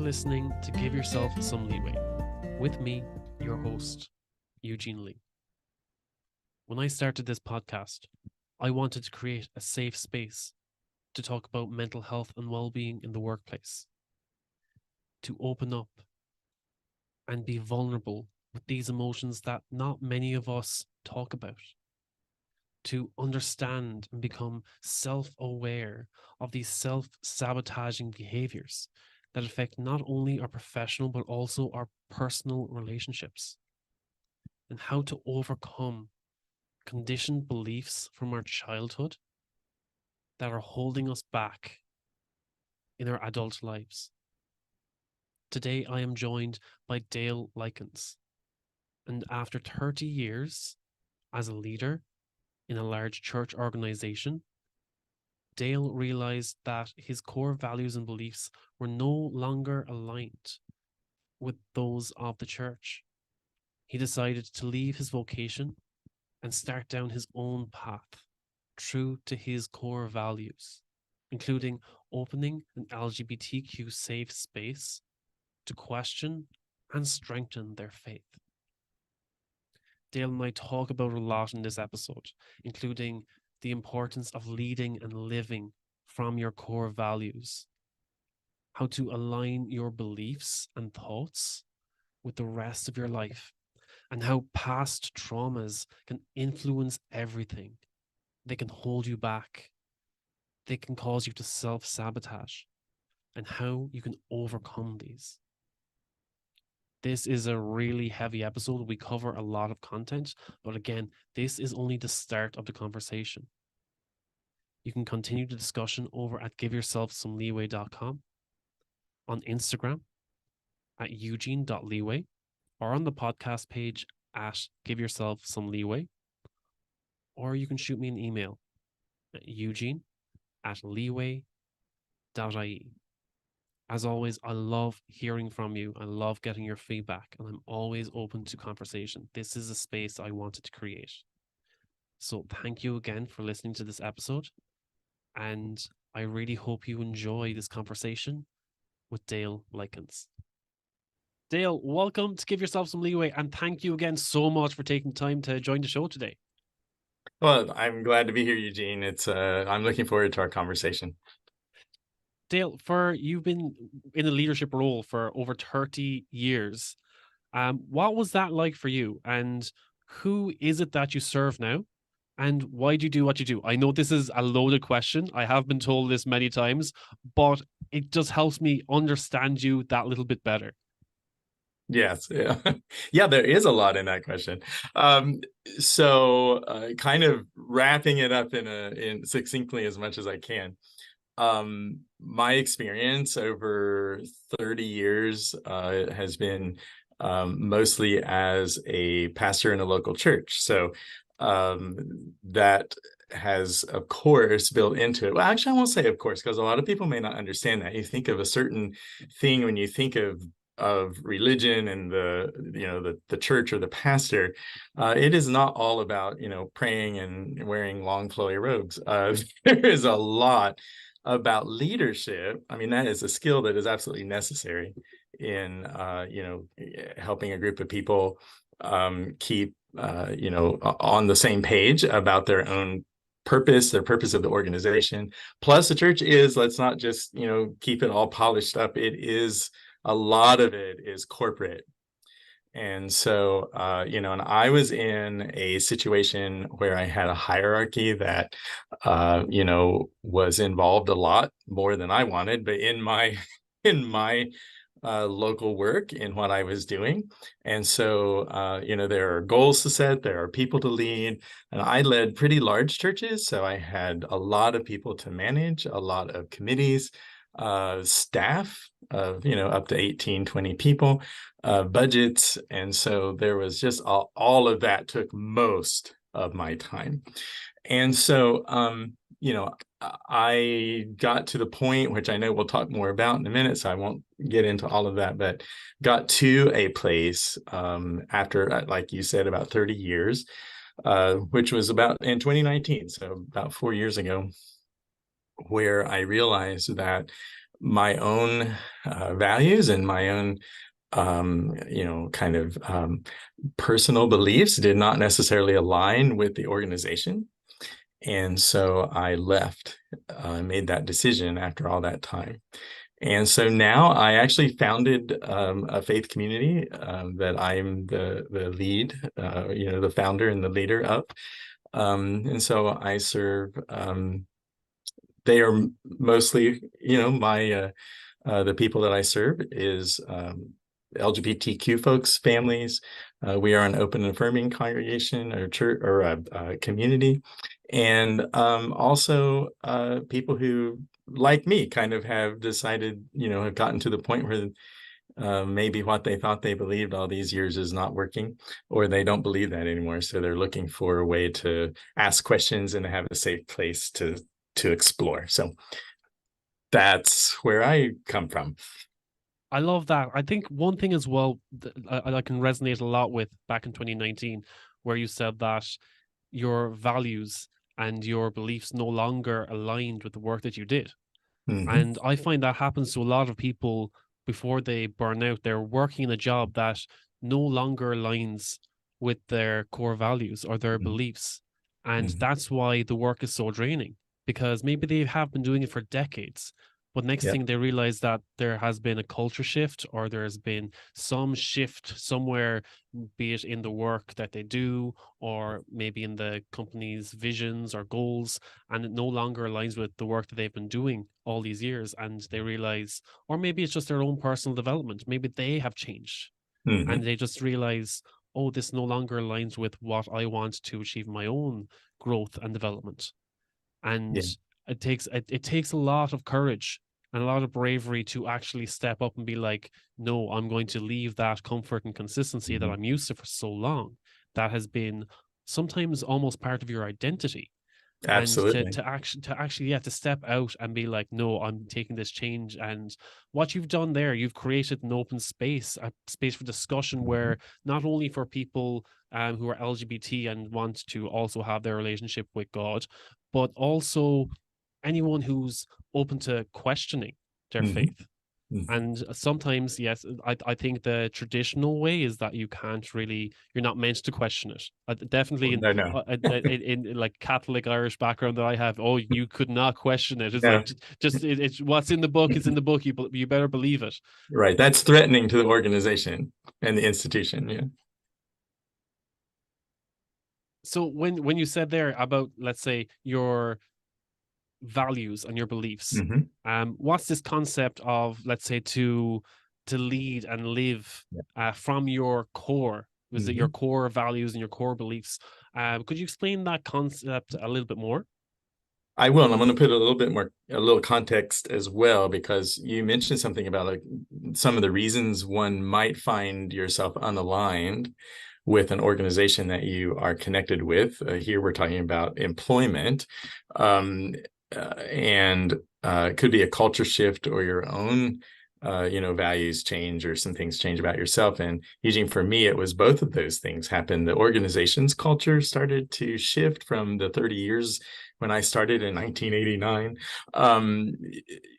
listening to Give Yourself Some Leeway. With me, your host, Eugene Lee. When I started this podcast, I wanted to create a safe space to talk about mental health and well-being in the workplace, to open up and be vulnerable with these emotions that not many of us talk about, to understand and become self-aware of these self-sabotaging behaviors that affect not only our professional but also our personal relationships, and how to overcome conditioned beliefs from our childhood that are holding us back in our adult lives. Today, I am joined by Dale Lykins, and after 30 years as a leader in a large church organization, Dale realized that his core values and beliefs were no longer aligned with those of the church. He decided to leave his vocation and start down his own path, true to his core values, including opening an LGBTQ safe space to question and strengthen their faith. Dale and I talk about a lot in this episode, including the importance of leading and living from your core values, how to align your beliefs and thoughts with the rest of your life, and how past traumas can influence everything. They can hold you back. They can cause you to self-sabotage, and how you can overcome these. This is a really heavy episode. We cover a lot of content, but again, this is only the start of the conversation. You can continue the discussion over at giveyourselfsomeleeway.com, on Instagram at eugene.leeway, or on the podcast page at giveyourselfsomeleeway, or you can shoot me an email at eugene@leeway.ie. As always, I love hearing from you. I love getting your feedback, and I'm always open to conversation. This is a space I wanted to create. So thank you again for listening to this episode, and I really hope you enjoy this conversation with Dale Lykins. Dale, welcome to Give Yourself Some Leeway, and thank you again so much for taking time to join the show today. Well, I'm glad to be here, Eugene. I'm looking forward to our conversation. Dale, you've been in a leadership role for over 30 years. What was that like for you? And who is it that you serve now? And why do you do what you do? I know this is a loaded question. I have been told this many times, but it just helps me understand you that little bit better. Yes. Yeah. Yeah, there is a lot in that question. Kind of wrapping it up in succinctly as much as I can. My experience over 30 years has been mostly as a pastor in a local church. So that has, of course, built into it. Well, actually, I won't say of course, because a lot of people may not understand that. You think of a certain thing when you think of religion and the church or the pastor. It is not all about praying and wearing long flowy robes. There is a lot about leadership. I mean, that is a skill that is absolutely necessary in helping a group of people keep on the same page about their own purpose, their purpose of the organization. Plus, the church is, let's not just keep it all polished up. It is, a lot of it is corporate. And so, and I was in a situation where I had a hierarchy that, was involved a lot more than I wanted, but in my local work, in what I was doing. And so, there are goals to set, there are people to lead, and I led pretty large churches. So I had a lot of people to manage, a lot of committees, staff of, up to 18, 20 people, budgets. And so there was just all of that took most of my time. And so, I got to the point, which I know we'll talk more about in a minute, so I won't get into all of that, but got to a place after, like you said, about 30 years, which was about in 2019, so about 4 years ago, where I realized that my own values and my own kind of personal beliefs did not necessarily align with the organization. And so I left, made that decision after all that time. And so now I actually founded a faith community that I'm the lead, the founder and the leader of. And so I serve, they are mostly, the people that I serve is LGBTQ folks, families. We are an open and affirming congregation or church or a community. And also people who, like me, kind of have decided, have gotten to the point where maybe what they thought they believed all these years is not working, or they don't believe that anymore. So they're looking for a way to ask questions and to have a safe place to explore. So that's where I come from. I love that. I think one thing as well that I can resonate a lot with back in 2019, where you said that your values and your beliefs no longer aligned with the work that you did. And I find that happens to a lot of people before they burn out. They're working in a job that no longer aligns with their core values or their beliefs. And that's why the work is so draining, because maybe they have been doing it for decades. But next thing they realize that there has been a culture shift, or there's been some shift somewhere, be it in the work that they do, or maybe in the company's visions or goals, and it no longer aligns with the work that they've been doing all these years. And they realize, or maybe it's just their own personal development, maybe they have changed and they just realize, oh, this no longer aligns with what I want to achieve my own growth and development. And it takes a lot of courage and a lot of bravery to actually step up and be like, no, I'm going to leave that comfort and consistency that I'm used to for so long, that has been sometimes almost part of your identity. Absolutely. And to actually to step out and be like, no, I'm taking this change. And what you've done there, you've created an open space, a space for discussion where not only for people who are LGBT and want to also have their relationship with God, but also anyone who's open to questioning their faith. And sometimes, yes, I think the traditional way is that you're not meant to question it. Definitely in like Catholic Irish background that I have, oh, you could not question it. It's like, it's what's in the book is in the book. You better believe it. Right. That's threatening to the organization and the institution. Yeah. So when you said there about, let's say, your values and your beliefs, what's this concept of, let's say, to lead and live from your core? Was it your core values and your core beliefs? Could you explain that concept a little bit more? I will, and I'm going to put a little context as well, because you mentioned something about like some of the reasons one might find yourself unaligned with an organization that you are connected with. Here we're talking about employment, and it could be a culture shift or your own values change, or some things change about yourself. And Eugene, for me, it was both of those things happened. The organization's culture started to shift from the 30 years when I started in 1989.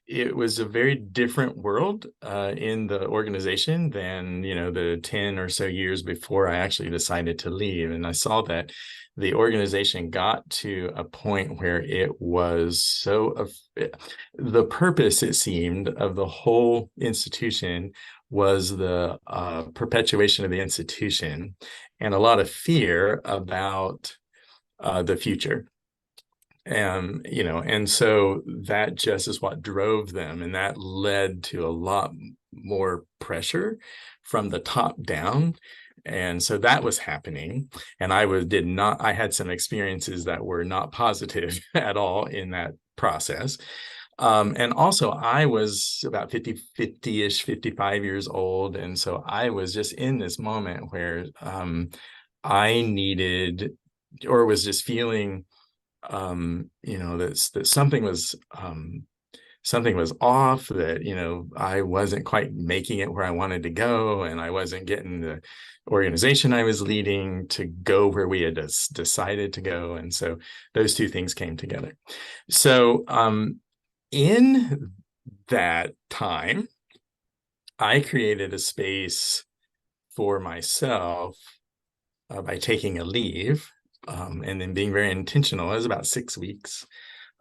It was a very different world in the organization than, the 10 or so years before I actually decided to leave. And I saw that the organization got to a point where it was the purpose, it seemed, of the whole institution was the perpetuation of the institution, and a lot of fear about the future. And so that just is what drove them, and that led to a lot more pressure from the top down. And so that was happening, and I had some experiences that were not positive at all in that process. And also I was about 50-ish, 55 years old. And so I was just in this moment where I needed, or was just feeling, that something was off, that, I wasn't quite making it where I wanted to go, and I wasn't getting the organization I was leading to go where we had decided to go. And so those two things came together. So in that time, I created a space for myself by taking a leave, and then being very intentional. It was about 6 weeks,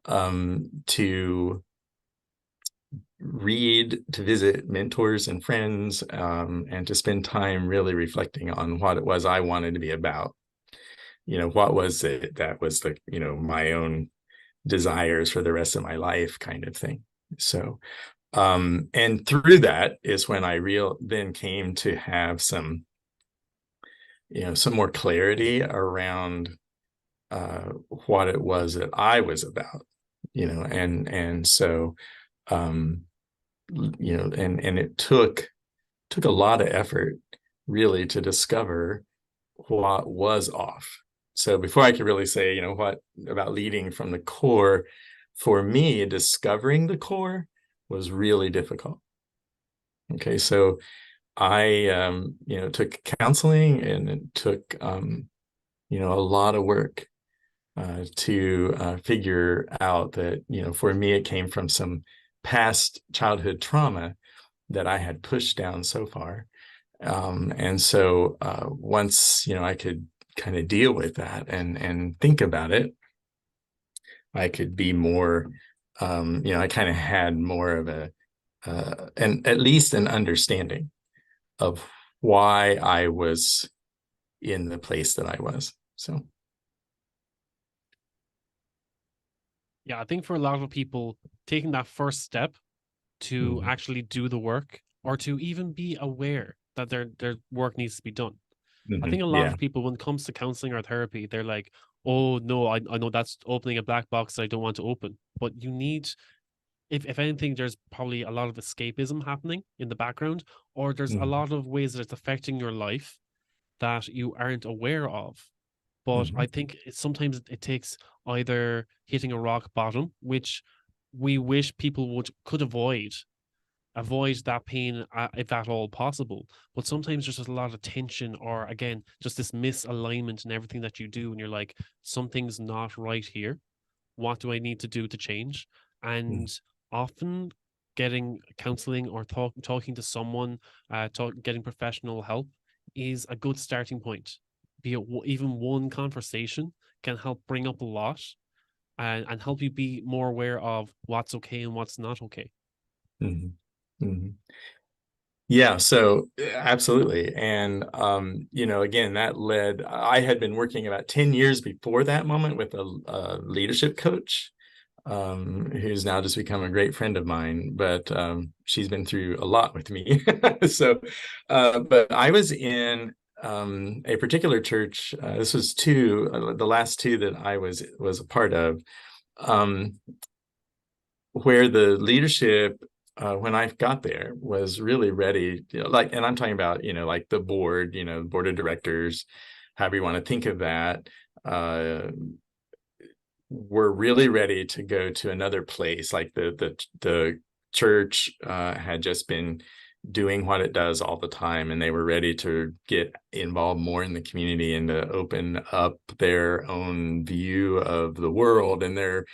to read, to visit mentors and friends, and to spend time really reflecting on what it was I wanted to be about. What was it that was my own desires for the rest of my life kind of thing. So, and through that is when I then came to have some more clarity around what it was that I was about, and so, um, and it took a lot of effort really to discover what was off. So before I could really say, what about leading from the core, for me, discovering the core was really difficult. Okay, so I, took counseling, and it took, a lot of work to figure out that, for me, it came from some past childhood trauma that I had pushed down so far. And so once, I could kind of deal with that and think about it, I could be more, I kind of had more of and at least an understanding of why I was in the place that I was. So, Yeah, I think for a lot of people, taking that first step to mhm, actually do the work or to even be aware that their work needs to be done. I think a lot yeah. of people, when it comes to counseling or therapy, they're like, oh no, I know that's opening a black box that I don't want to open. But you need, if anything, there's probably a lot of escapism happening in the background, or there's a Mhm, lot of ways that it's affecting your life that you aren't aware of. But I mhm, think sometimes it takes either hitting a rock bottom, which we wish people could avoid that pain, if at all possible. But sometimes there's just a lot of tension, or again, just this misalignment in everything that you do, and you're like, something's not right here. What do I need to do to change? mhm, And often getting counseling or talking to someone, getting professional help is a good starting point. Be it even one conversation can help bring up a lot, and help you be more aware of what's okay and what's not okay. mhm, mhm. Yeah, so absolutely. And again, that led, I had been working about 10 years before that moment with a leadership coach, who's now just become a great friend of mine, but she's been through a lot with me. So, but I was in a particular church. This was the last two that I was a part of, um, where the leadership, when I got there, was really ready, and I'm talking about, like the board, board of directors, however you want to think of that, uh, were really ready to go to another place. Like the church had just been doing what it does all the time, and they were ready to get involved more in the community and to open up their own view of the world, and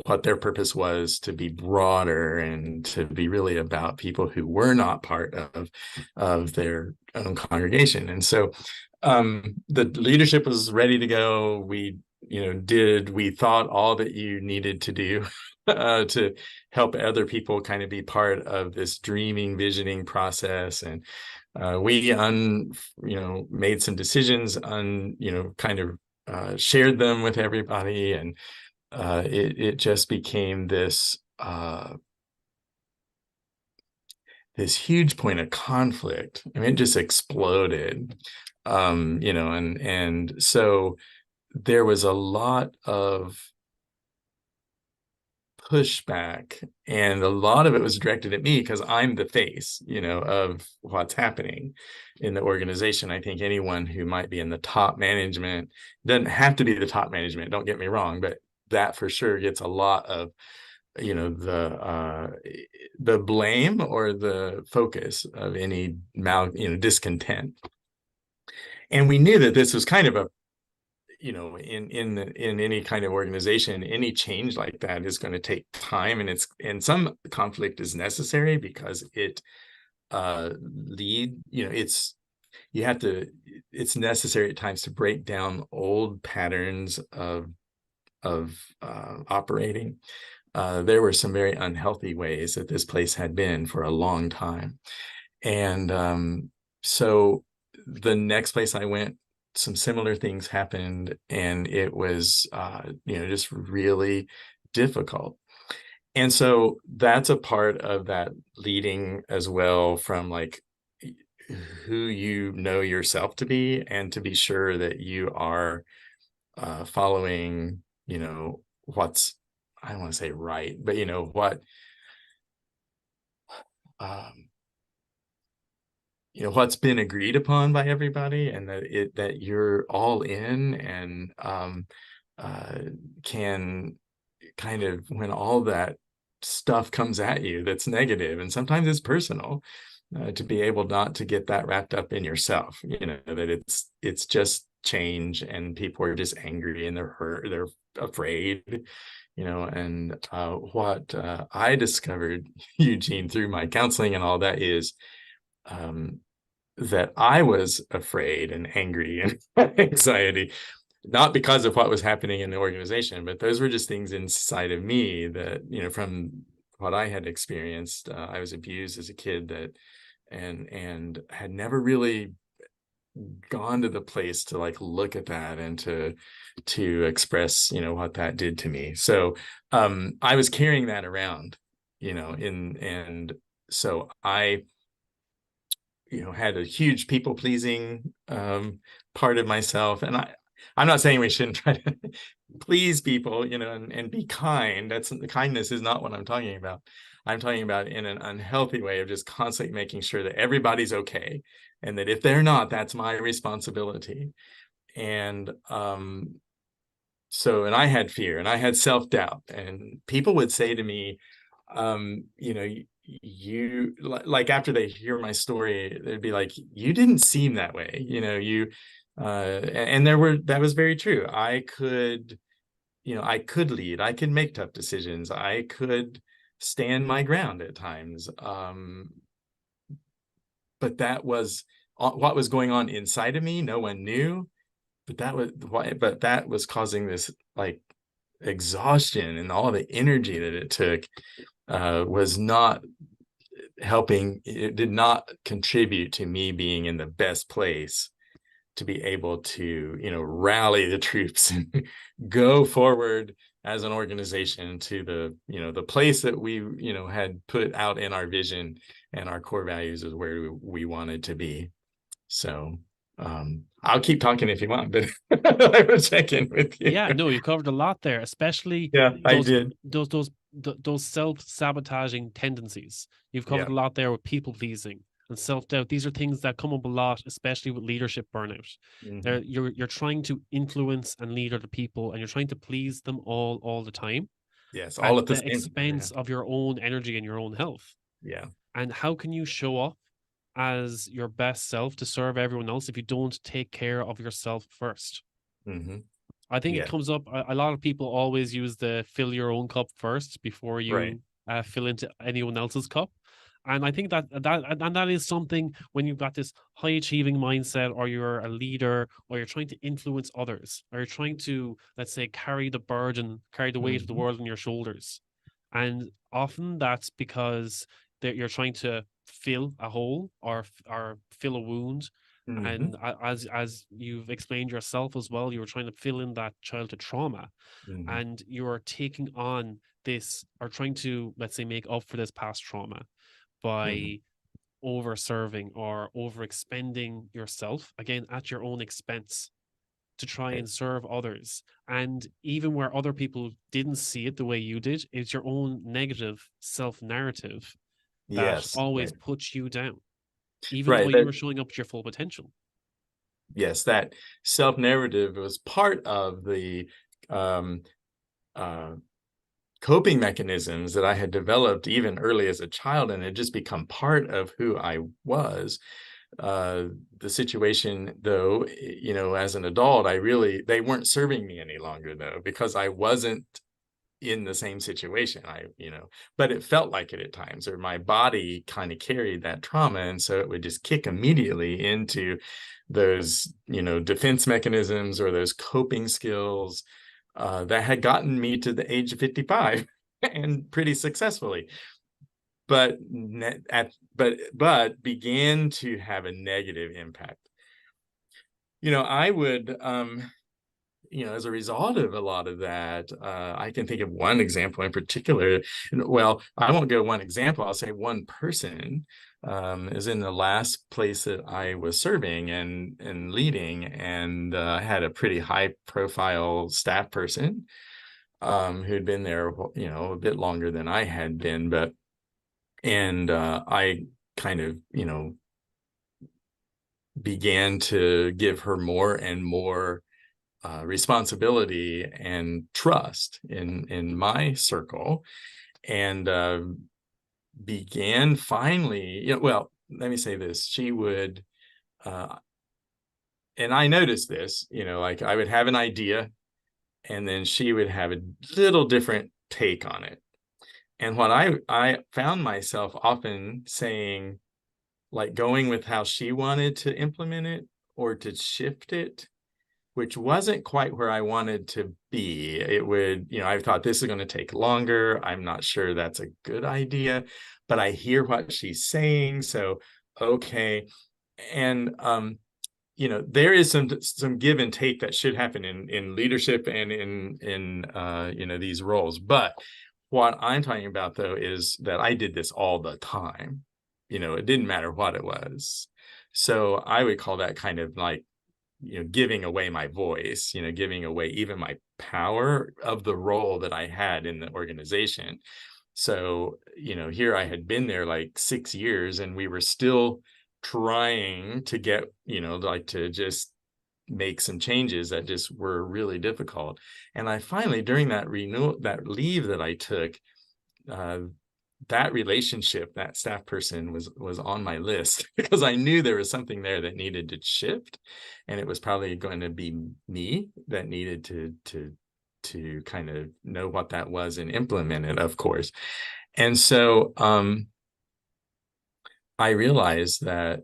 what their purpose was to be broader and to be really about people who were not part of their own congregation. And so the leadership was ready to go. We thought all that you needed to do to help other people kind of be part of this dreaming, visioning process. And we made some decisions, kind of shared them with everybody. And it just became this huge point of conflict. I mean, it just exploded. And so there was a lot of pushback, and a lot of it was directed at me because I'm the face, of what's happening in the organization. I think anyone who might be in the top management, doesn't have to be the top management, don't get me wrong, but that for sure gets a lot of, the blame or the focus of any discontent. And we knew that this was kind of in any kind of organization, any change like that is going to take time, and some conflict is necessary because it's necessary at times to break down old patterns of operating. There were some very unhealthy ways that this place had been for a long time. And so the next place I went, some similar things happened, and it was, just really difficult. And so that's a part of that leading as well, from like who you know yourself to be, and to be sure that you are following, what's, I don't want to say right, but um, what's been agreed upon by everybody, and that you're all in, and uh, can kind of, when all that stuff comes at you that's negative, and sometimes it's personal, to be able not to get that wrapped up in yourself, that it's just change, and people are just angry, and they're hurt, they're afraid, and what I discovered, Eugene, through my counseling and all that, is that I was afraid and angry and anxiety, not because of what was happening in the organization, but those were just things inside of me that, from what I had experienced. I was abused as a kid, and had never really gone to the place to like look at that, and to express, what that did to me. So I was carrying that around, and so I had a huge people pleasing part of myself. And I'm not saying we shouldn't try to please people, and be kind. Kindness is not what I'm talking about. I'm talking about in an unhealthy way of just constantly making sure that everybody's okay, and that if they're not, that's my responsibility. And and I had fear, and I had self-doubt, and people would say to me, you like, after they hear my story, they'd be like, you didn't seem that way, and that was very true. I could lead, I could make tough decisions, I could stand my ground at times, but that was what was going on inside of me. No one knew, but that was causing this like exhaustion, and all the energy that it took was not helping. It did not contribute to me being in the best place to be able to, rally the troops and go forward as an organization to the place that we, had put out in our vision, and our core values is where we wanted to be. So I'll keep talking if you want, but I will check in with you. Yeah, no, you covered a lot there, especially Yeah, I those did. those self-sabotaging tendencies. You've covered Yeah. a lot there with people pleasing and self-doubt. These are things that come up a lot, especially with leadership burnout. Mm-hmm. You're trying to influence and lead other people, and you're trying to please them all the time, Yes, all at at the the same time. expense of your own energy and your own health. Yeah. And how can you show up as your best self to serve everyone else if you don't take care of yourself first? Mm-hmm. I think it Yeah. comes up. A lot of people always use the fill your own cup first before Right. you fill into anyone else's cup. And I think that is something when you've got this high achieving mindset, or you're a leader, or you're trying to influence others, or you're trying to, let's say, carry the burden, carry the weight of the Mm-hmm. world on your shoulders. And often that's because you're trying to fill a hole, or fill a wound. Mm-hmm. And as you've explained yourself as well, you were trying to fill in that childhood trauma, Mm-hmm. and you're taking on this, or trying to, let's say, make up for this past trauma Mm-hmm. by over serving or over expending yourself, again at your own expense, to try Right. and serve others. And even where other people didn't see it the way you did, it's your own negative self narrative that Yes. always Right. puts you down, even though Right. you were showing up to your full potential. Yes, that self-narrative was part of the um, uh, coping mechanisms that I had developed even early as a child, and had just become part of who I was. The situation, though, as an adult, they weren't serving me any longer, though, because I wasn't in the same situation. But it felt like it at times, or my body kind of carried that trauma. And so it would just kick immediately into those, defense mechanisms or those coping skills that had gotten me to the age of 55 and pretty successfully, but began to have a negative impact. I would, as a result of a lot of that, I can think of one example in particular. Well, I won't go one example. I'll say one person is in the last place that I was serving and leading, and I had a pretty high profile staff person who'd been there, a bit longer than I had been, and I kind of, began to give her more and more responsibility and trust in my circle, and began finally, well, let me say this. She would, and I noticed this, like I would have an idea and then she would have a little different take on it. And what I found myself often saying, like going with how she wanted to implement it or to shift it, which wasn't quite where I wanted to be. It would, I thought this is going to take longer. I'm not sure that's a good idea, but I hear what she's saying. So, okay. And, there is some give and take that should happen in leadership and in these roles. But what I'm talking about, though, is that I did this all the time. It didn't matter what it was. So I would call that kind of like, giving away my voice, giving away even my power of the role that I had in the organization. So, here I had been there like 6 years and we were still trying to get, like to just make some changes that just were really difficult. And I finally, during that leave that I took, that relationship, that staff person was on my list because I knew there was something there that needed to shift, and it was probably going to be me that needed to kind of know what that was and implement it, of course. And so I realized that,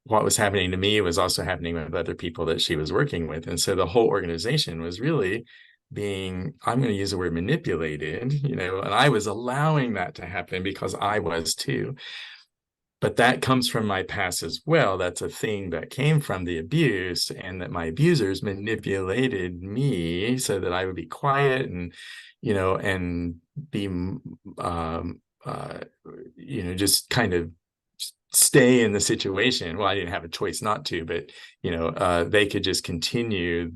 what was happening to me was also happening with other people that she was working with. And so the whole organization was really being, I'm going to use the word manipulated, and I was allowing that to happen because I was too. But that comes from my past as well. That's a thing that came from the abuse, and that my abusers manipulated me so that I would be quiet and, and be, just kind of stay in the situation. Well, I didn't have a choice not to, but they could just continue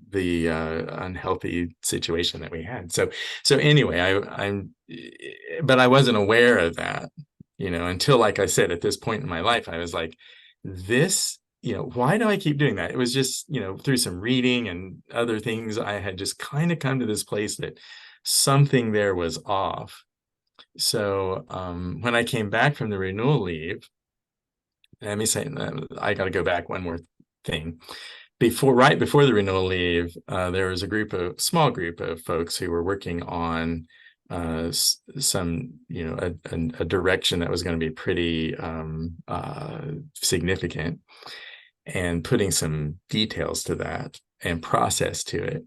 the unhealthy situation that we had. So anyway, but I wasn't aware of that, until, like I said, at this point in my life, I was like, this, why do I keep doing that? It was just, through some reading and other things, I had just kind of come to this place that something there was off. So when I came back from the renewal leave, let me say, I got to go back one more thing. Right before the renewal leave, there was a small group of folks who were working on some, a direction that was going to be pretty significant, and putting some details to that and process to it.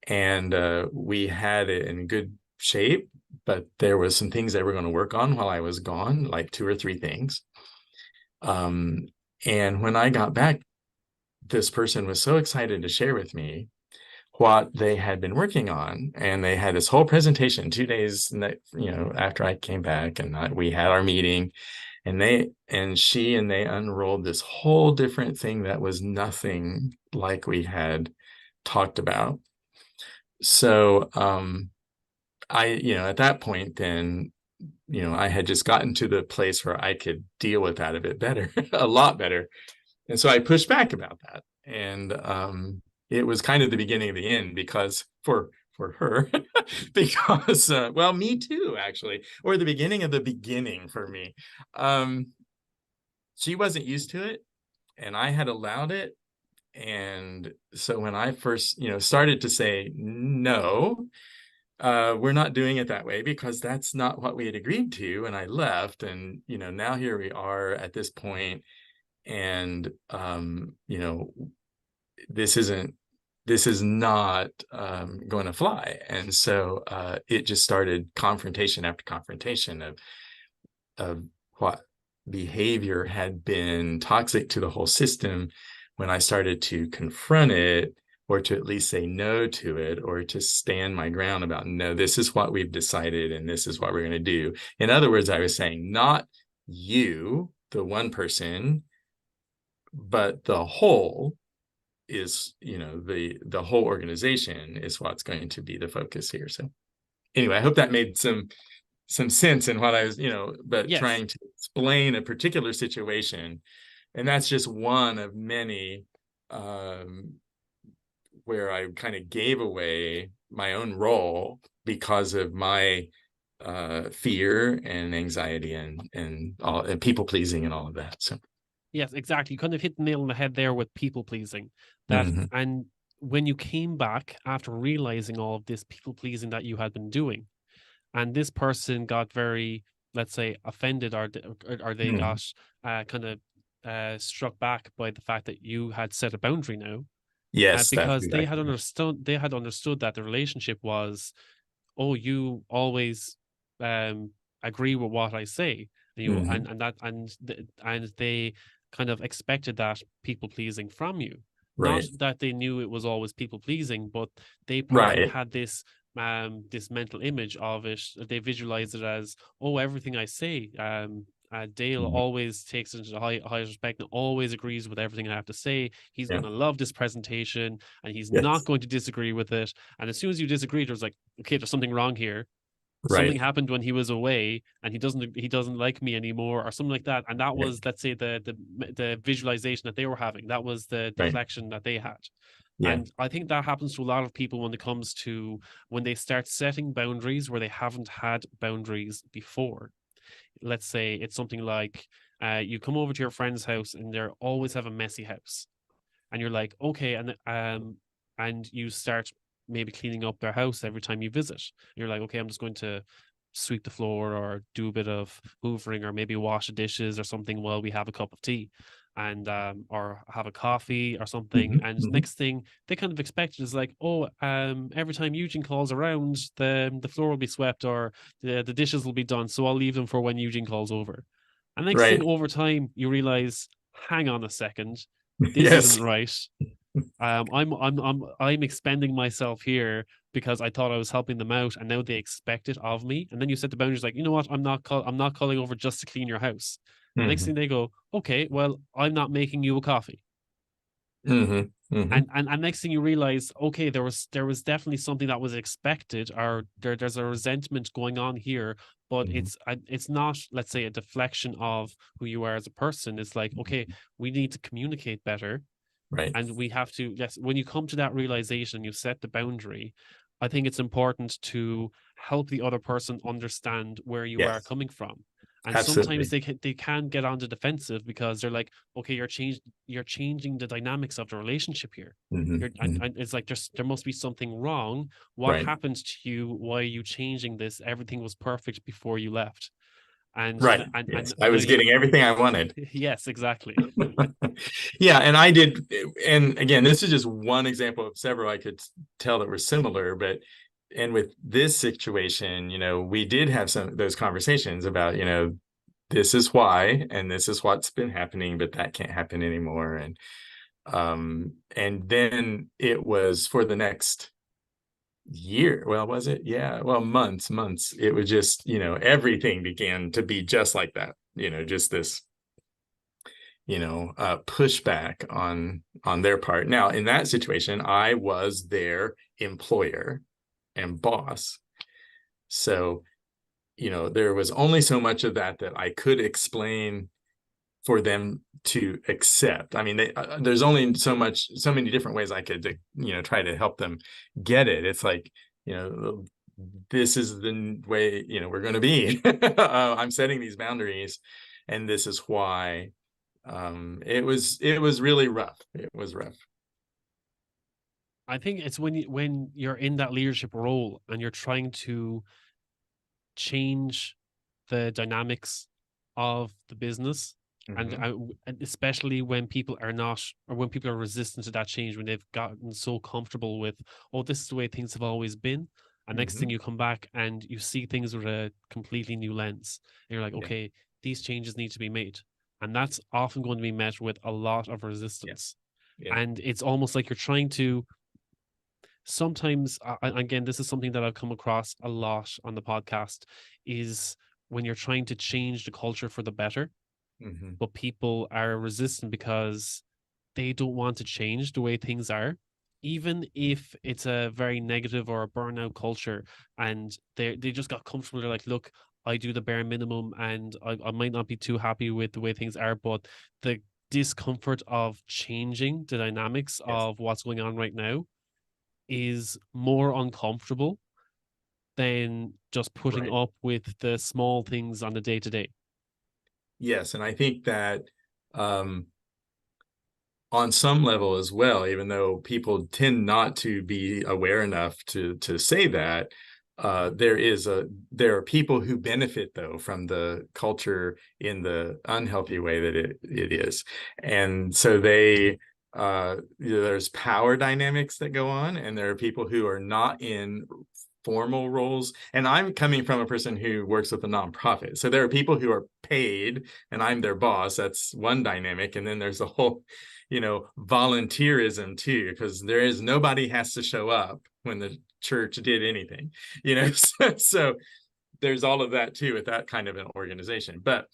And we had it in good shape, but there was some things they were going to work on while I was gone, like 2 or 3 things. And when I got back, this person was so excited to share with me what they had been working on. And they had this whole presentation 2 days, after I came back, and we had our meeting, and they unrolled this whole different thing that was nothing like we had talked about. So, at that point, then, I had just gotten to the place where I could deal with that a bit better, a lot better. And so I pushed back about that. And it was kind of the beginning of the end, because for her, because, well, me too, actually, or the beginning of the beginning for me. she wasn't used to it, and I had allowed it. And so when I first, started to say, no, we're not doing it that way, because that's not what we had agreed to, and I left, and now here we are at this point, and this is not going to fly. And so it just started confrontation after confrontation of what behavior had been toxic to the whole system. When I started to confront it, or to at least say no to it, or to stand my ground about, no, this is what we've decided, and this is what we're going to do. In other words, I was saying, not you, the one person, but the whole is, the whole organization is what's going to be the focus here. So anyway, I hope that made some sense in what I was, but Yes. trying to explain a particular situation. And that's just one of many where I kind of gave away my own role because of my fear and anxiety and all, and people pleasing and all of that. So Yes, exactly. You kind of hit the nail on the head there with people pleasing. That and when you came back after realizing all of this people pleasing that you had been doing, and this person got very, let's say, offended, or they got kind of struck back by the fact that you had set a boundary now, yes, that's because exactly they had understood that the relationship was, oh, you always agree with what I say, and you and they kind of expected that people pleasing from you. Not right, that they knew it was always people pleasing, but they probably right, had this mental image of it. They visualize it as, oh, everything I say, Dale always takes it into the highest respect and always agrees with everything I have to say. He's yeah, going to love this presentation, and he's not yes, going to disagree with it. And as soon as you disagreed, it was like, okay, there's something wrong here. Something right, happened when he was away, and he doesn't like me anymore, or something like that. And that yeah, was, let's say, the visualization that they were having. That was the right, deflection that they had. yeah, And I think that happens to a lot of people when it comes to when they start setting boundaries where they haven't had boundaries before. Let's say it's something like you come over to your friend's house and they always have a messy house, and you're like, okay, and you start maybe cleaning up their house every time you visit. And you're like, okay, I'm just going to sweep the floor or do a bit of hoovering or maybe wash the dishes or something while we have a cup of tea, and or have a coffee or something. And next thing they kind of expect is like, oh, every time Eugene calls around, the floor will be swept or the dishes will be done, so I'll leave them for when Eugene calls over. And next thing, right, over time, you realize, hang on a second, this isn't yes, right. I'm expending myself here because I thought I was helping them out, and now they expect it of me. And then you set the boundaries, like, you know what, I'm not calling over just to clean your house. And next thing they go, okay, well, I'm not making you a coffee. And next thing you realize, okay, there was definitely something that was expected, or there's a resentment going on here, but it's not, let's say, a deflection of who you are as a person. It's like, okay, we need to communicate better, right, and we have to, yes, when you come to that realization, you set the boundary. I think it's important to help the other person understand where you are yes, coming from. And sometimes absolutely, they can get on the defensive because they're like, okay, you're changing the dynamics of the relationship here. And it's like there must be something wrong. What right, happened to you? Why are you changing this? Everything was perfect before you left. And right, and yes, I and now was you getting everything I wanted. yes, exactly. Yeah, and I did, and again, this is just one example of several I could tell that were similar, but and with this situation, we did have some of those conversations about, this is why, and this is what's been happening, but that can't happen anymore. And then it was for the next year. Well, was it? Yeah. Well, months. It was just, everything began to be just like that, just this pushback on their part. Now, in that situation, I was their employer and boss. So, there was only so much of that I could explain for them to accept. I mean, there's only so many different ways I could, try to help them get it. It's like, this is the way, we're going to be. I'm setting these boundaries, and this is why. It was really rough. It was rough. I think it's when you're in that leadership role and you're trying to change the dynamics of the business, and Mm-hmm. especially when people are not, or when people are resistant to that change, when they've gotten so comfortable with, oh, this is the way things have always been, and next thing Mm-hmm. you come back and you see things with a completely new lens, and you're like, Yeah. okay, these changes need to be made, and that's often going to be met with a lot of Yeah. resistance. Yeah. And it's almost like you're trying to, sometimes, again, this is something that I've come across a lot on the podcast, is when you're trying to change the culture for the better, Mm-hmm. but people are resistant because they don't want to change the way things are, even if it's a very negative or a burnout culture, and they just got comfortable. They're like, look, I do the bare minimum, and I might not be too happy with the way things are, but the discomfort of changing the dynamics Yes. of what's going on right now is more uncomfortable than just putting Right. up with the small things on the day to day. Yes, and I think that um, on some level as well, even though people tend not to be aware enough to say that, there are people who benefit though from the culture in the unhealthy way that it is, and so there's power dynamics that go on, and there are people who are not in formal roles. And I'm coming from a person who works with a nonprofit, so there are people who are paid and I'm their boss. That's one dynamic. And then there's a whole volunteerism too, because nobody has to show up when the church did anything. So there's all of that too with that kind of an organization. But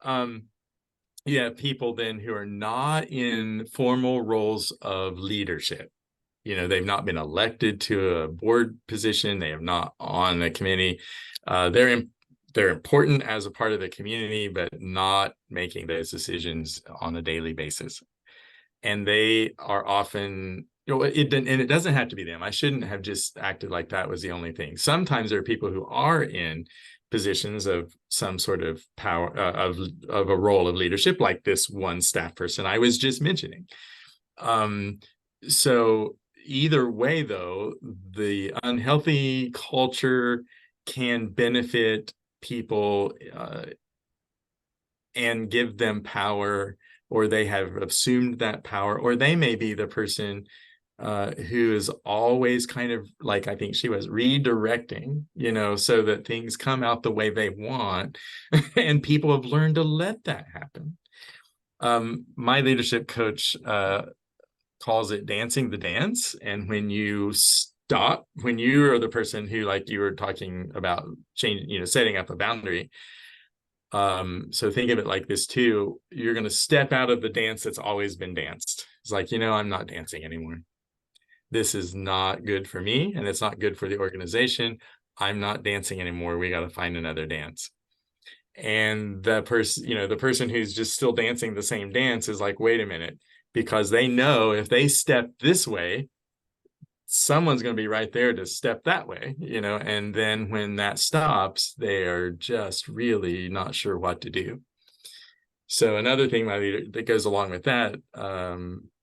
you have people then who are not in formal roles of leadership. They've not been elected to a board position, they have not on a committee. They're important as a part of the community, but not making those decisions on a daily basis. And they are often, it doesn't have to be them. I shouldn't have just acted like that was the only thing. Sometimes there are people who are in positions of some sort of power, of a role of leadership, like this one staff person I was just mentioning. So either way, though, the unhealthy culture can benefit people and give them power, or they have assumed that power, or they may be the person who is always kind of, like I think she was, redirecting, so that things come out the way they want. And people have learned to let that happen. My leadership coach calls it dancing the dance. And when you are the person who, like you were talking about, setting up a boundary. So think of it like this too. You're going to step out of the dance that's always been danced. It's like, I'm not dancing anymore. This is not good for me, and it's not good for the organization. I'm not dancing anymore. We got to find another dance. And the person who's just still dancing the same dance is like, wait a minute, because they know if they step this way, someone's going to be right there to step that way, and then when that stops, they are just really not sure what to do. So another thing that goes along with that,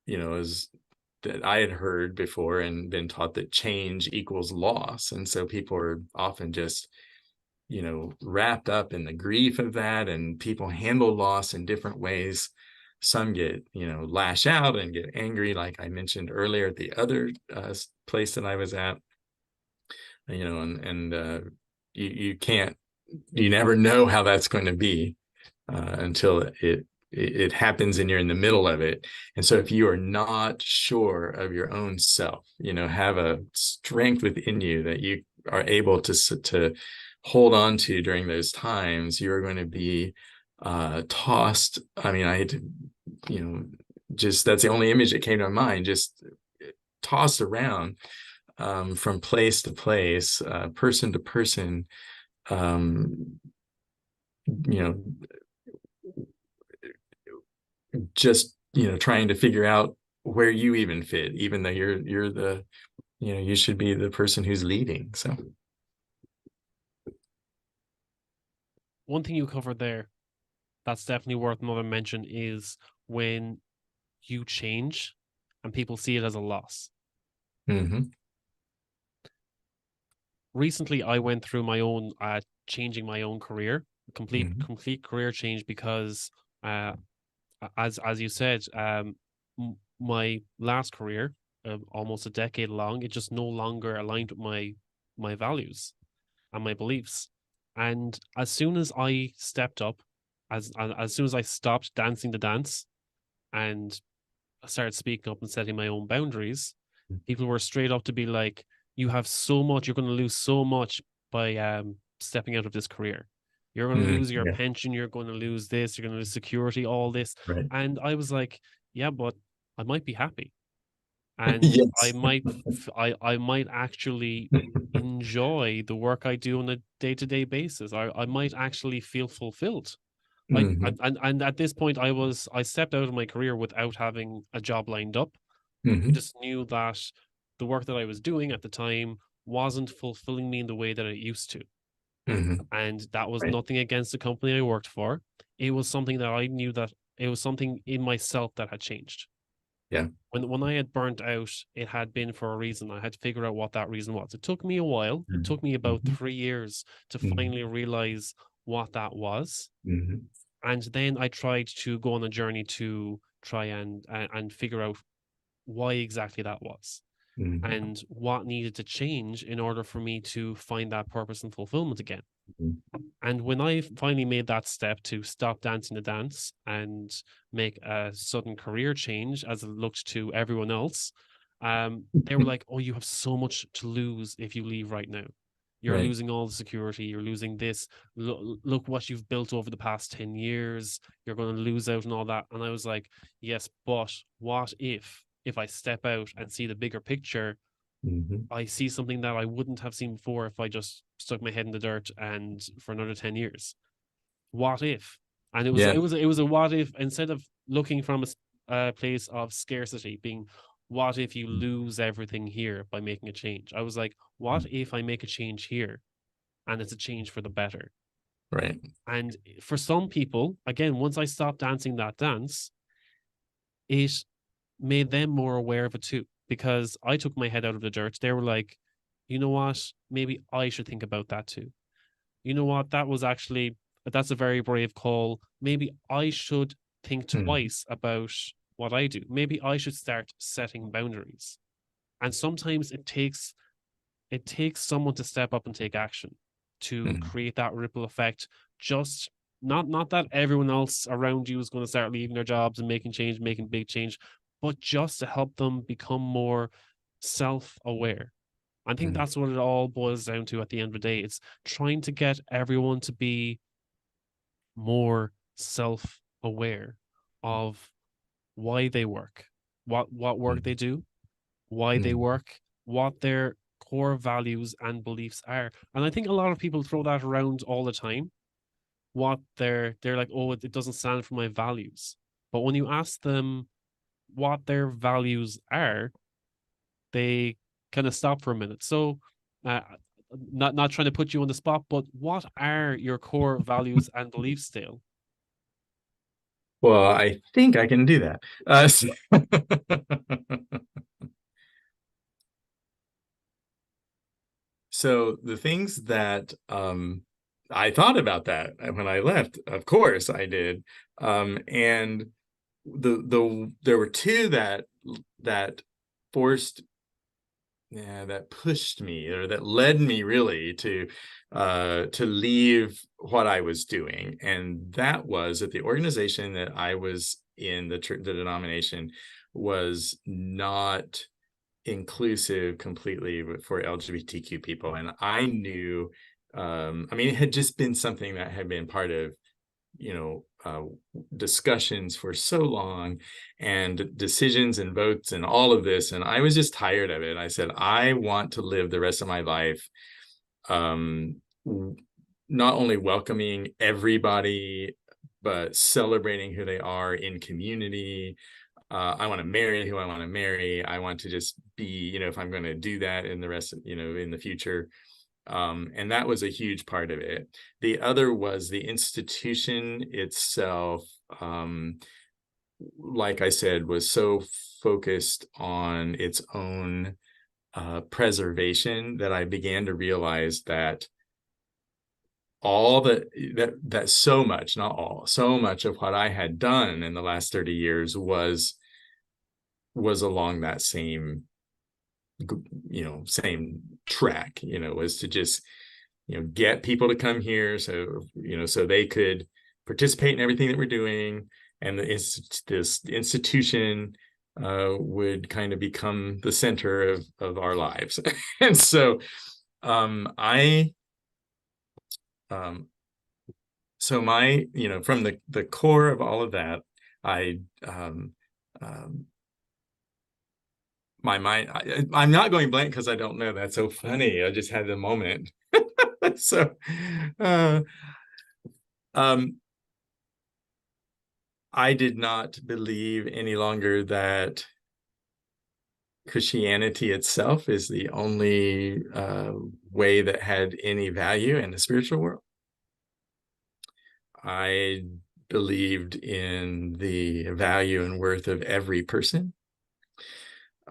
is that I had heard before and been taught that change equals loss. And so people are often just, wrapped up in the grief of that, and people handle loss in different ways. Some get, lash out and get angry, like I mentioned earlier at the other place that I was at, and you never know how that's going to be until it happens and you're in the middle of it. And so if you are not sure of your own self, have a strength within you that you are able to hold on to during those times, you're going to be tossed. I mean, I had to, just, that's the only image that came to mind, just tossed around from place to place, person to person, um, you know, just, trying to figure out where you even fit, even though you're the, you should be the person who's leading. So One thing you covered there that's definitely worth another mention is when you change and people see it as a loss. Mm-hmm. Recently, I went through my own changing my own career, Mm-hmm. complete career change, because uh, as you said, my last career, almost a decade long, it just no longer aligned with my values and my beliefs. And as soon as I stepped up, as soon as I stopped dancing the dance and I started speaking up and setting my own boundaries, people were straight up to be like, "You have so much. You're going to lose so much by stepping out of this career. You're going to Mm-hmm. lose your Yeah. pension. You're going to lose this. You're going to lose security. All this." Right. And I was like, "Yeah, but I might be happy, and Yes. I might actually enjoy the work I do on a day to day basis. I might actually feel fulfilled." Mm-hmm. And at this point, I stepped out of my career without having a job lined up. I Mm-hmm. just knew that the work that I was doing at the time wasn't fulfilling me in the way that it used to. Mm-hmm. And that was Right. nothing against the company I worked for. It was something that I knew that it was something in myself that had changed. Yeah. When I had burnt out, it had been for a reason. I had to figure out what that reason was. It took me a while. It took me about Mm-hmm. 3 years to Mm-hmm. finally realize what that was. Mm-hmm. And then I tried to go on a journey to try and figure out why exactly that was Mm-hmm. and what needed to change in order for me to find that purpose and fulfillment again. And when I finally made that step to stop dancing the dance and make a sudden career change as it looked to everyone else, they were like, "Oh, you have so much to lose if you leave right now. You're Right. losing all the security. You're losing this. Look what you've built over the past 10 years. You're going to lose out and all that." And I was like, "Yes, but what if I step out and see the bigger picture, Mm-hmm. I see something that I wouldn't have seen before if I just stuck my head in the dirt and for another 10 years. What if?" And Yeah. it was a what if, instead of looking from a place of scarcity, being what if you lose everything here by making a change. I was like, what if I make a change here and it's a change for the better? Right. And for some people, again, once I stopped dancing that dance, it made them more aware of it too. Because I took my head out of the dirt. They were like, "You know what? Maybe I should think about that too. You know what? That's a very brave call. Maybe I should think Mm-hmm. twice about what I do. Maybe I should start setting boundaries." And sometimes it takes someone to step up and take action to Mm-hmm. create that ripple effect. Just not that everyone else around you is going to start leaving their jobs and making change, making big change, but just to help them become more self-aware. I think Mm-hmm. that's what it all boils down to at the end of the day. It's trying to get everyone to be more self-aware of why they work, what work they do, why they Mm-hmm. work, what their core values and beliefs are. And I think a lot of people throw that around all the time. What they're like, "Oh, it doesn't stand for my values." But when you ask them what their values are, they kind of stop for a minute. So, uh, not trying to put you on the spot, but what are your core values and beliefs still? Well, I think I can do that. So the things that I thought about that when I left, of course I did. And there were two that forced yeah, that pushed me or that led me really to leave what I was doing. And that was that the organization that I was in, the denomination was not inclusive completely for LGBTQ people. And I knew, I mean, it had just been something that had been part of, you know, discussions for so long and decisions and votes and all of this. And I was just tired of it. I said, I want to live the rest of my life not only welcoming everybody, but celebrating who they are in community. I want to marry who I want to marry. I want to just be, you know, if I'm going to do that in the rest of, you know, in the future. And that was a huge part of it. The other was the institution itself. like I said, was so focused on its own preservation that I began to realize that so much, not all, so much of what I had done in the last 30 years was along that same, same track, was to just, get people to come here. So, so they could participate in everything that we're doing. And this institution would kind of become the center of our lives. And so so my, from the core of all of that, I my mind, I'm not going blank because I don't know. That's so funny. I just had the moment. So I did not believe any longer that Christianity itself is the only way that had any value in the spiritual world. I believed in the value and worth of every person.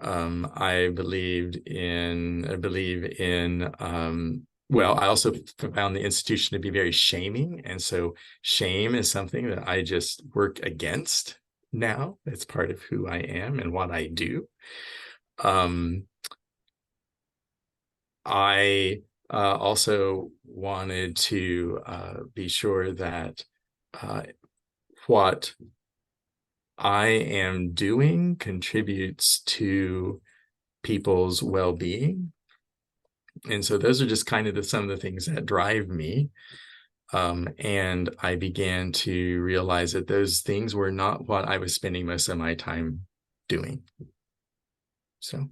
I believe in, well, I also found the institution to be very shaming. And so shame is something that I just work against now. It's part of who I am and what I do. I also wanted to be sure that what I am doing contributes to people's well-being. And so those are just kind of some of the things that drive me. And I began to realize that those things were not what I was spending most of my time doing. So.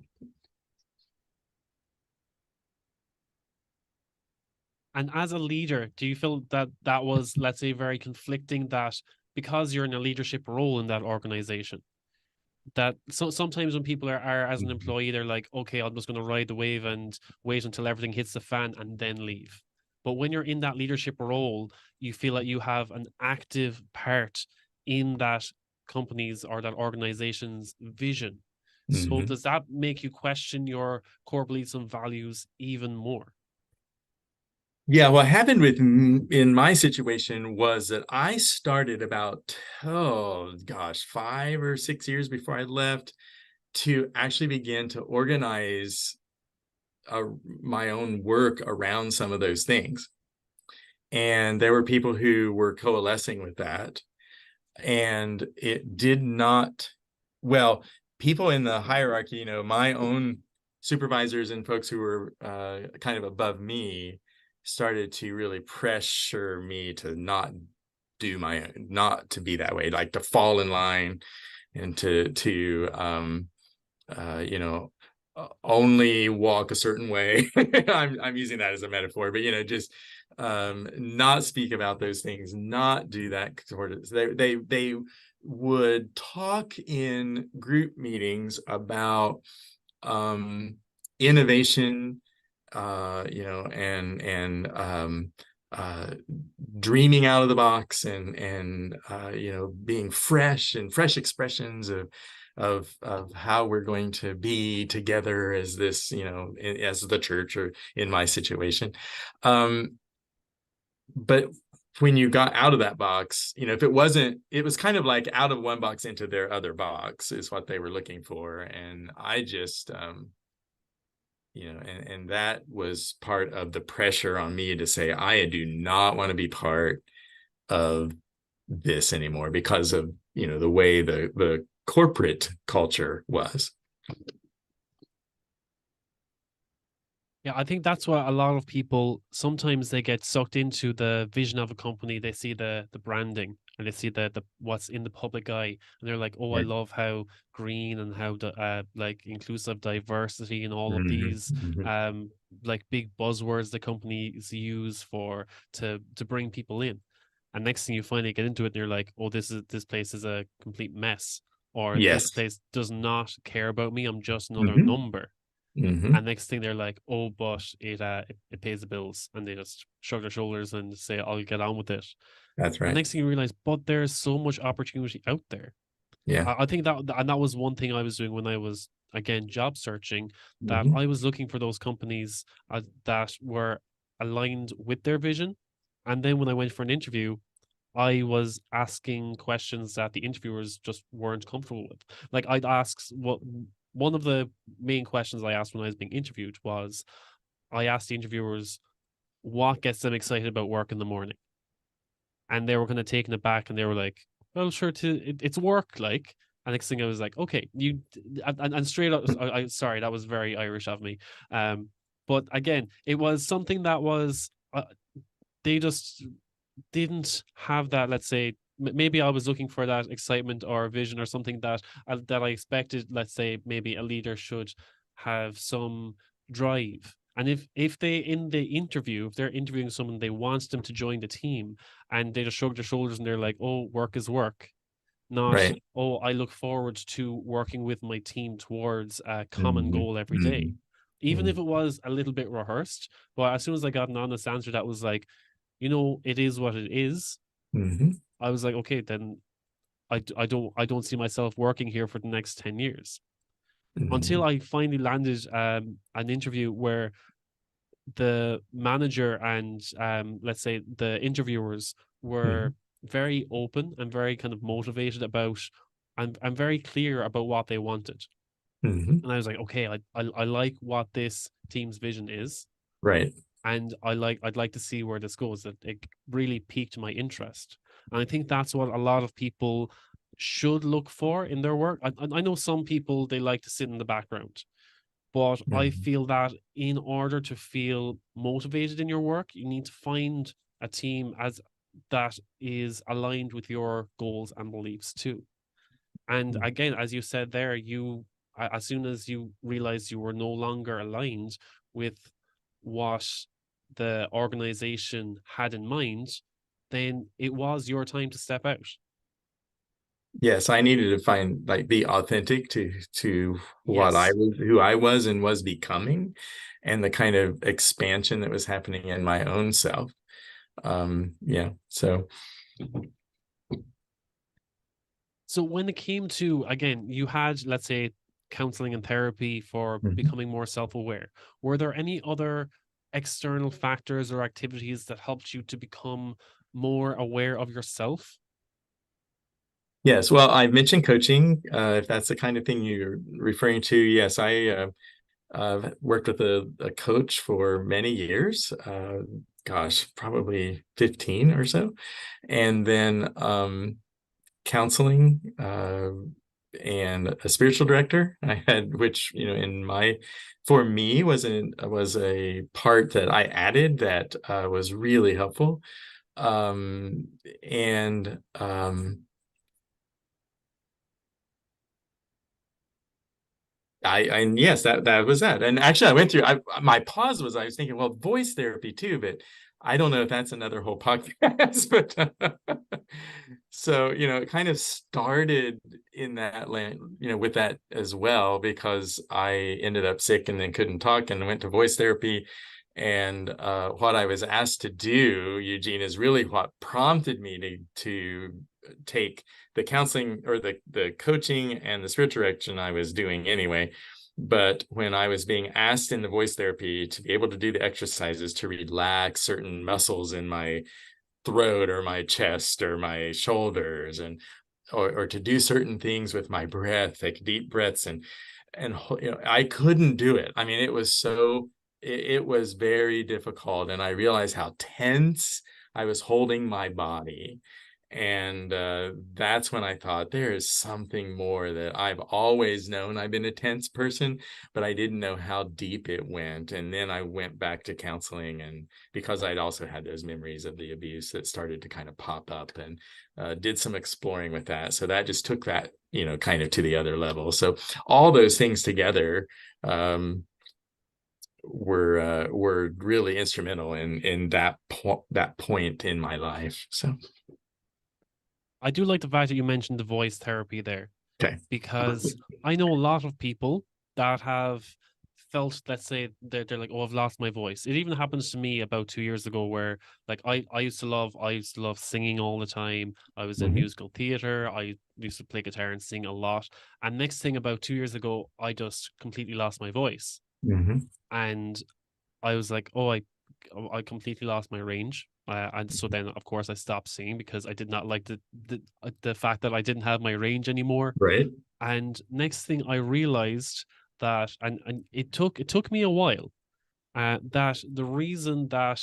And as a leader, do you feel that that was, let's say, very conflicting, that because you're in a leadership role in that organization, that sometimes when people are as an employee, they're like, okay, I'm just going to ride the wave and wait until everything hits the fan and then leave. But when you're in that leadership role, you feel like you have an active part in that company's or that organization's vision. So does that make you question your core beliefs and values even more? Yeah, what happened in my situation was that I started about, 5 or 6 years before I left to actually begin to organize my own work around some of those things. And there were people who were coalescing with that. And it did not, well, people in the hierarchy, my own supervisors and folks who were kind of above me started to really pressure me to not be that way, like to fall in line and to only walk a certain way. I'm using that as a metaphor, but just not speak about those things, not do that sort of. They would talk in group meetings about innovation, and dreaming out of the box, and being fresh expressions of how we're going to be together as this, as the church, or in my situation. But when you got out of that box, if it wasn't, it was kind of like out of one box into their other box is what they were looking for. And I just, and that was part of the pressure on me to say, I do not want to be part of this anymore because of, the way the corporate culture was. Yeah, I think that's what a lot of people, sometimes they get sucked into the vision of a company. They see the branding and they see the what's in the public eye, and they're like, "Oh, I love how green and how like inclusive diversity and all of these like big buzzwords the companies use for to bring people in." And next thing you finally get into it, and you're like, "Oh, this place is a complete mess," or "This Yes. place does not care about me. I'm just another number." And next thing they're like, "Oh, but it pays the bills," and they just shrug their shoulders and say, "I'll get on with it." That's And right. next thing you realize, but there's so much opportunity out there. Yeah. I think that, and that was one thing I was doing when I was, again, job searching, that Hmm. I was looking for those companies that were aligned with their vision. And then when I went for an interview, I was asking questions that the interviewers just weren't comfortable with. Like, I'd ask what one of the main questions I asked when I was being interviewed was, I asked the interviewers what gets them excited about work in the morning, and they were kind of taken aback, and they were like, "Well, sure, it's work, like." And next thing I was like, "Okay, you," and straight up, sorry, that was very Irish of me. But again, it was something that was they just didn't have that. Let's say maybe I was looking for that excitement or vision or something that I expected. Let's say maybe a leader should have some drive. And if they, in the interview, if they're interviewing someone, they want them to join the team, and they just shrug their shoulders and they're like, "Oh, work is work," not, Right. "Oh, I look forward to working with my team towards a common Hmm. goal every day." Hmm. Even if it was a little bit rehearsed, but as soon as I got an honest answer that was like, it is what it is, Hmm. I was like, okay, then I don't see myself working here for the next 10 years, until Hmm. I finally landed an interview where the manager and, let's say, the interviewers were Hmm. very open and very kind of motivated about, and very clear about what they wanted. Hmm. And I was like, okay, I like what this team's vision is, Right. and I'd like to see where this goes. It really piqued my interest, and I think that's what a lot of people should look for in their work. I know some people, they like to sit in the background, but I Hmm. feel that in order to feel motivated in your work, you need to find a team as that is aligned with your goals and beliefs too. And again, as you said there, as soon as you realized you were no longer aligned with what the organization had in mind, then it was your time to step out. Yes, I needed to find, like, be authentic to what I Yes. was, who I was and was becoming, and the kind of expansion that was happening in my own self. Yeah. So So when it came to, again, you had, let's say, counseling and therapy for mhm. becoming more self-aware. Were there any other external factors or activities that helped you to become more aware of yourself? Yes, well, I mentioned coaching. If that's the kind of thing you're referring to, yes, I've worked with a coach for many years. Gosh, probably 15 or so. And then counseling, and a spiritual director I had, which, in my, for me, was a part that I added that was really helpful. Um, and and yes, that was that. And actually, I went through. My pause was, I was thinking, well, voice therapy too, but I don't know if that's another whole podcast. But so, it kind of started in that land, with that as well, because I ended up sick and then couldn't talk and went to voice therapy. And what I was asked to do, Eugene, is really what prompted me to take the counseling, or the coaching and the spiritual direction I was doing anyway. But when I was being asked in the voice therapy to be able to do the exercises to relax certain muscles in my throat or my chest or my shoulders, and or to do certain things with my breath, like deep breaths, and I couldn't do it. I mean, it was very difficult, and I realized how tense I was holding my body. And that's when I thought, there is something more that I've always known. I've been a tense person, but I didn't know how deep it went. And then I went back to counseling, and because I'd also had those memories of the abuse that started to kind of pop up, and did some exploring with that. So that just took that, kind of to the other level. So all those things together were really instrumental in that point in my life. So I do like the fact that you mentioned the voice therapy there, okay. because I know a lot of people that have felt, let's say, they're like, oh, I've lost my voice. It even happens to me about 2 years ago, where like I used to love singing all the time. I was in Hmm. musical theater. I used to play guitar and sing a lot. And next thing, about 2 years ago, I just completely lost my voice. Hmm. And I was like, I completely lost my range. And so then, of course, I stopped singing because I did not like the fact that I didn't have my range anymore. Right. And next thing I realized that, and it took me a while, that the reason that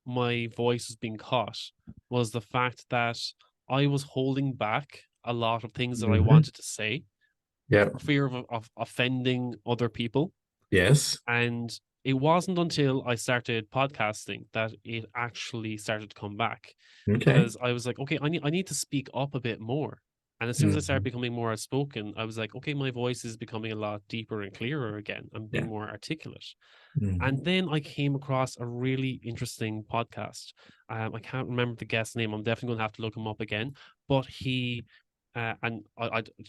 my voice was being caught was the fact that I was holding back a lot of things that I Hmm. wanted to say Yeah. for fear of offending other people. Yes. And it wasn't until I started podcasting that it actually started to come back, Okay. because I was like, okay, I need to speak up a bit more. And as soon as I started Hmm. becoming more outspoken, I was like, okay, my voice is becoming a lot deeper and clearer again. I'm Yeah. being more articulate. And Hmm. then I came across a really interesting podcast. I can't remember the guest's name. I'm definitely going to have to look him up again. But to be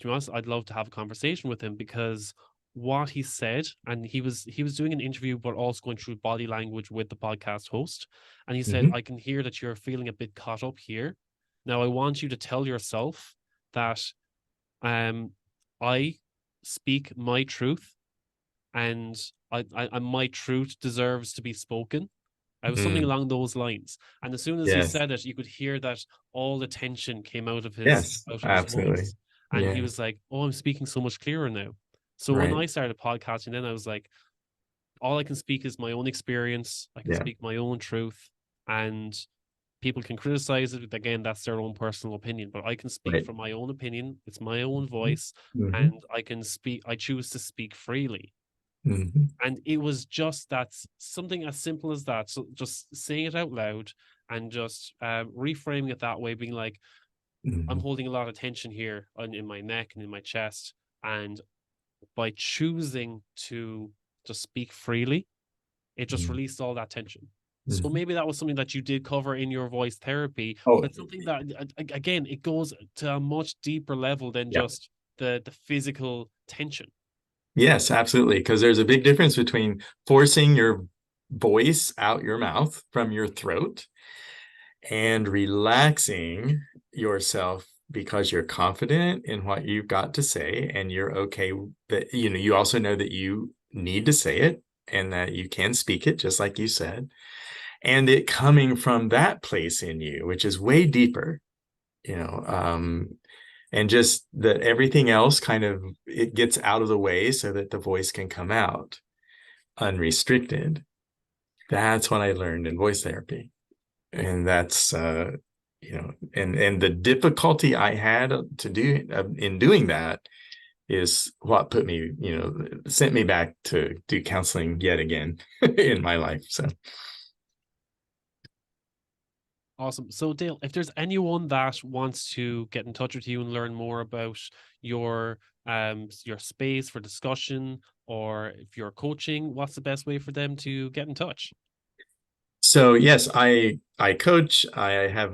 honest, I'd love to have a conversation with him, because what he said, and he was doing an interview, but also going through body language with the podcast host. And he said, Hmm. I can hear that you're feeling a bit caught up here. Now, I want you to tell yourself that um, I speak my truth, and my truth deserves to be spoken. I was something Mm. along those lines. And as soon as he Yes. said it, you could hear that all the tension came Yes. out of his Absolutely. voice. And he Yeah. was like, oh, I'm speaking so much clearer now. So when Right. I started podcasting, then I was like, all I can speak is my own experience. I can Yeah. speak my own truth. And people can criticize it. Again, that's their own personal opinion. But I can speak Right. from my own opinion. It's my own voice. Hmm. And I choose to speak freely. Hmm. And it was just that, something as simple as that. So just saying it out loud, and just reframing it that way, being like, I'm Hmm. holding a lot of tension here in my neck and in my chest. And by choosing to just speak freely, it just released all that tension. So Hmm. maybe that was something that you did cover in your voice therapy, but Oh, it's something that, again, it goes to a much deeper level than yeah. just the physical tension. Yes, absolutely. Because there's a big difference between forcing your voice out your mouth from your throat and relaxing yourself because you're confident in what you've got to say and you're okay that, you also know that you need to say it and that you can speak it, just like you said, and it coming from that place in you, which is way deeper, you know, and just that everything else kind of it gets out of the way so that the voice can come out unrestricted. That's what I learned in voice therapy. And that's and the difficulty I had to do in doing that is what put me, sent me back to do counseling yet again in my life. So Awesome. So, Dale, if there's anyone that wants to get in touch with you and learn more about your space for discussion, or if you're coaching, what's the best way for them to get in touch? So yes, I coach. I have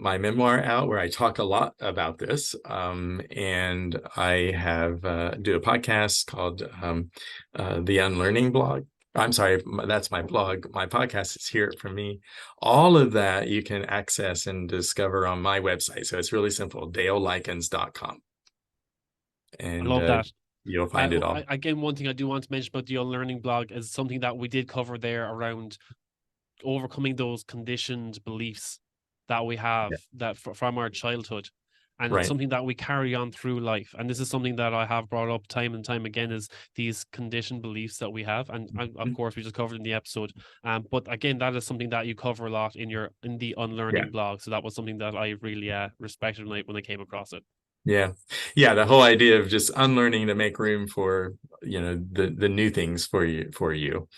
my memoir out where I talk a lot about this, and I have do a podcast called the Unlearning Blog. I'm sorry, that's my blog. My podcast is Hear It From Me. All of that you can access and discover on my website. So it's really simple, DaleLykins.com, I and love that. you'll find it all. Again, one thing I do want to mention about the Unlearning blog is something that we did cover there around overcoming those conditioned beliefs that we have Yeah. from our childhood. And it's Right. something that we carry on through life. And this is something that I have brought up time and time again, is these conditioned beliefs that we have. And of course, we just covered in the episode. But again, that is something that you cover a lot in the Yeah. Unlearning blog. So that was something that I really respected when I came across it. Yeah. Yeah. The whole idea of just unlearning to make room for, the new things for you.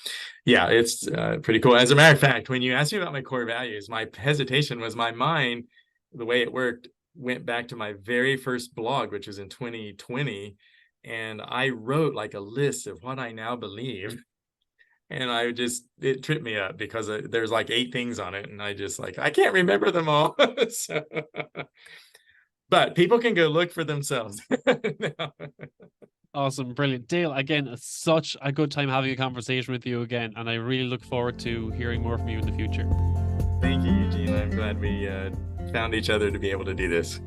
Yeah. It's pretty cool. As a matter of fact, when you asked me about my core values, my hesitation was my mind, the way it worked, went back to my very first blog, which was in 2020. And I wrote like a list of what I now believe. And it tripped me up because there's like 8 things on it. And I can't remember them all. So but people can go look for themselves. No. Awesome, brilliant. Dale, again, it's such a good time having a conversation with you again, and I really look forward to hearing more from you in the future. Thank you, Eugene. I'm glad we found each other to be able to do this.